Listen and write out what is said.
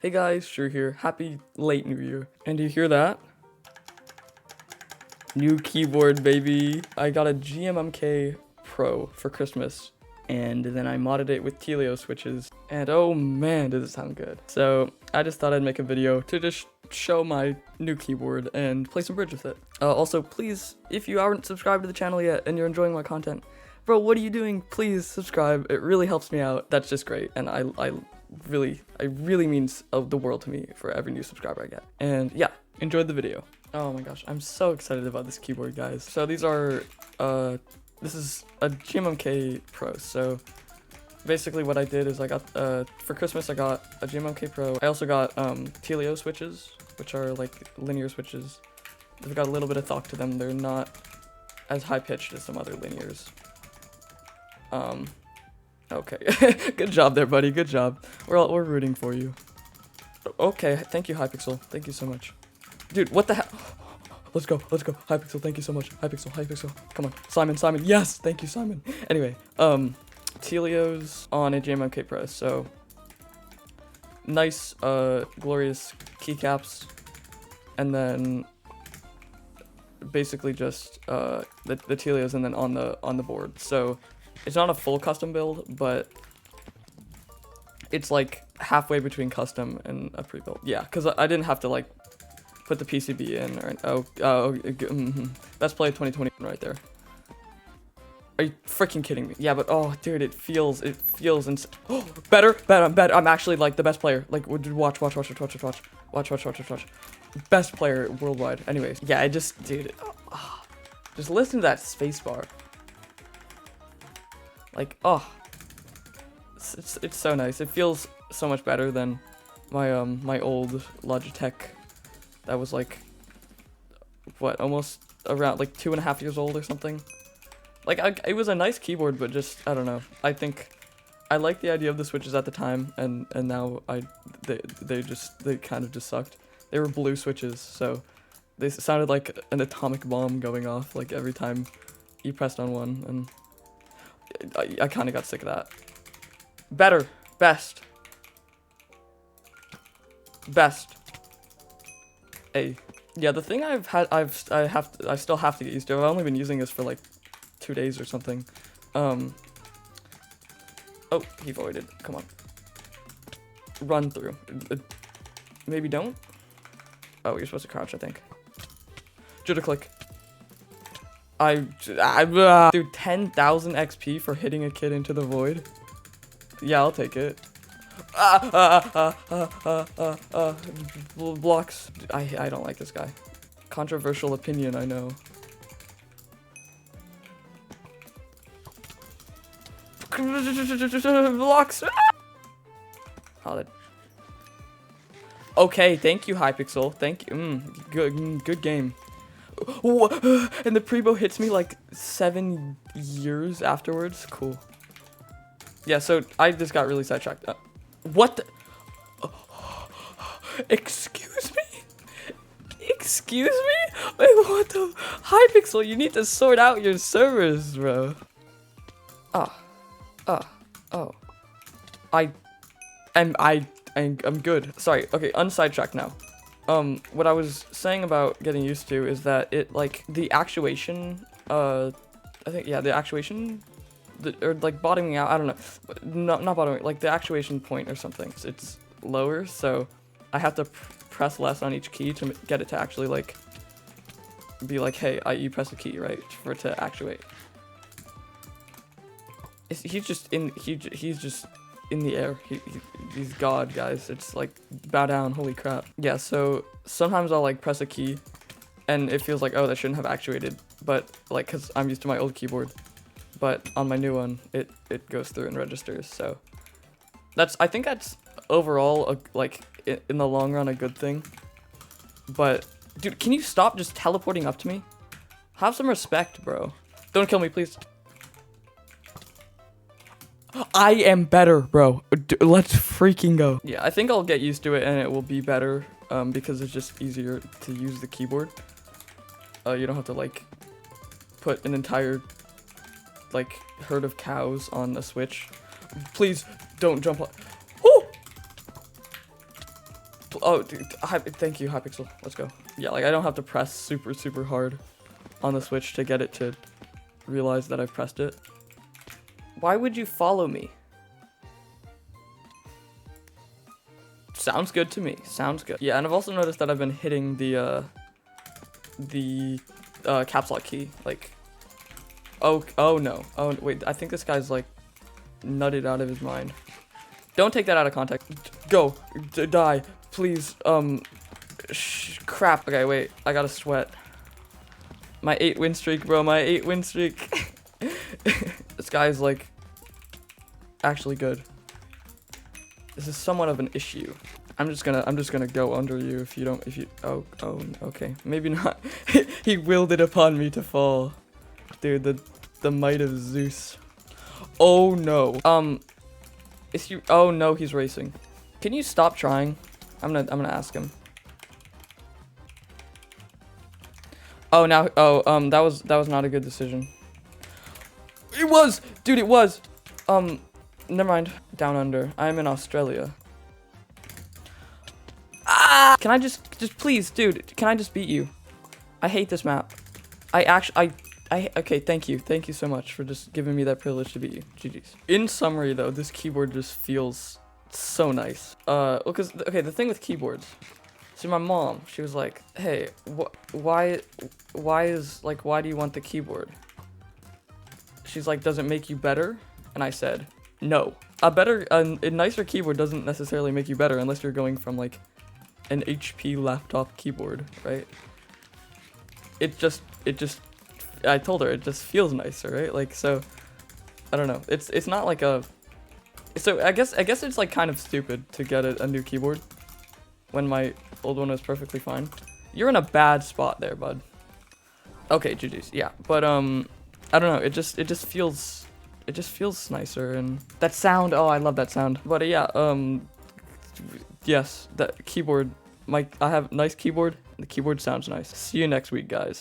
Hey guys, Cruh here. Happy late New Year. And do you hear that? New keyboard, baby. I got a GMMK Pro for Christmas, and then I modded it with Tealio switches, and oh man, does it sound good. So I just thought I'd make a video to just show my new keyboard and play some bridge with it. Also, please, if you aren't subscribed to the channel yet and you're enjoying my content, bro, what are you doing? Please subscribe. It really helps me out. That's just great, and I really means the world to me for every new subscriber I get. And yeah, enjoyed the video. Oh my gosh, I'm so excited about this keyboard, guys. So these are, this is a GMMK Pro. So basically what I did is I got, for Christmas I got a GMMK Pro. I also got Tealio switches, which are like linear switches. They've got a little bit of thok to them. They're not as high pitched as some other linears. Okay, good job there, buddy. Good job. We're rooting for you. Okay, thank you, Hypixel. Thank you so much, dude. What the hell? Let's go. Hypixel, thank you so much. Hypixel. Come on, Simon. Yes, thank you, Simon. Anyway, Tealio's on a GMMK Pro, so nice, glorious keycaps, and then basically just the Tealio's, and then on the board. So it's not a full custom build, but it's like halfway between custom and a pre-built. Yeah, because I didn't have to like put the PCB in or Best Play 2020 right there. Are you freaking kidding me? Yeah, but oh dude, it feels oh, better. I'm actually like the best player. Like watch. Best player worldwide. Anyways, yeah, dude, just listen to that spacebar. Like, oh, it's so nice. It feels so much better than my my old Logitech that was like, what, almost around like 2.5 years old or something. Like, it was a nice keyboard, but just, I don't know. I think I liked the idea of the switches at the time, and now they kind of just sucked. They were blue switches, so they sounded like an atomic bomb going off like every time you pressed on one, and I kind of got sick of that. Better, best. Hey, yeah, the thing I still have to get used to. I've only been using this for like 2 days or something. Oh, he voided. Come on. Run through. Maybe don't. Oh, you're supposed to crouch, I think. Jitter click. Dude, 10,000 XP for hitting a kid into the void. Yeah, I'll take it. Blocks. I don't like this guy. Controversial opinion, I know. Blocks. Okay, thank you, Hypixel. Thank you. Good game. And the pre-bow hits me like 7 years afterwards. Cool. Yeah, so I just got really sidetracked. What the? Excuse me? Wait, what the? Hypixel, you need to sort out your servers, bro. Oh. I'm good. Sorry. Okay, unsidetracked now. What I was saying about getting used to is that it, like, the actuation, I think, yeah, the actuation, or, like, bottoming out, I don't know, not bottoming, like, the actuation point or something, it's lower, so I have to press less on each key to get it to actually, like, be like, hey, you press the key, right, for it to actuate. He's just in the air. He's God, guys. It's like, bow down, holy crap. Yeah, so sometimes I'll like press a key and it feels like, oh, that shouldn't have actuated, but like, cause I'm used to my old keyboard, but on my new one, it goes through and registers. So I think that's overall like in the long run a good thing. But dude, can you stop just teleporting up to me? Have some respect, bro. Don't kill me, please. I am better, bro. Let's freaking go. Yeah, I think I'll get used to it and it will be better because it's just easier to use the keyboard. You don't have to like put an entire like herd of cows on a switch. Please don't jump on. Oh! Oh, dude, thank you, Hypixel. Let's go. Yeah, like I don't have to press super hard on the Switch to get it to realize that I've pressed it. Why would you follow me? Sounds good to me. Sounds good. Yeah, and I've also noticed that I've been hitting the caps lock key. Like, oh no. Oh wait, I think this guy's like nutted out of his mind. Don't take that out of context. Go, die, please. Crap. Okay, wait. I gotta sweat. My 8 win streak, bro. My 8 win streak. This guy's like actually good. This is somewhat of an issue. I'm just gonna go under you if you oh okay, maybe not. He willed it upon me to fall. Dude, the might of Zeus. Oh no. Is he, oh no, he's racing. Can you stop trying? I'm gonna ask him. Oh now that was not a good decision. It was! Dude, it was! Never mind. Down under. I'm in Australia. Ah! Can I just please, dude, can I just beat you? I hate this map. Okay, thank you. Thank you so much for just giving me that privilege to beat you. GG's. In summary though, this keyboard just feels so nice. Well, cause, okay, the thing with keyboards. So my mom, she was like, hey, why do you want the keyboard? She's like, does it make you better? And I said, no. A nicer keyboard doesn't necessarily make you better unless you're going from like an HP laptop keyboard, right? I told her it just feels nicer, right? Like, so, I don't know. It's not like a, so I guess it's like kind of stupid to get a new keyboard when my old one was perfectly fine. You're in a bad spot there, bud. Okay, GG's, yeah. But, I don't know, it just feels nicer, and that sound, oh, I love that sound. But yeah, yes, that keyboard, I have nice keyboard, the keyboard sounds nice. See you next week, guys.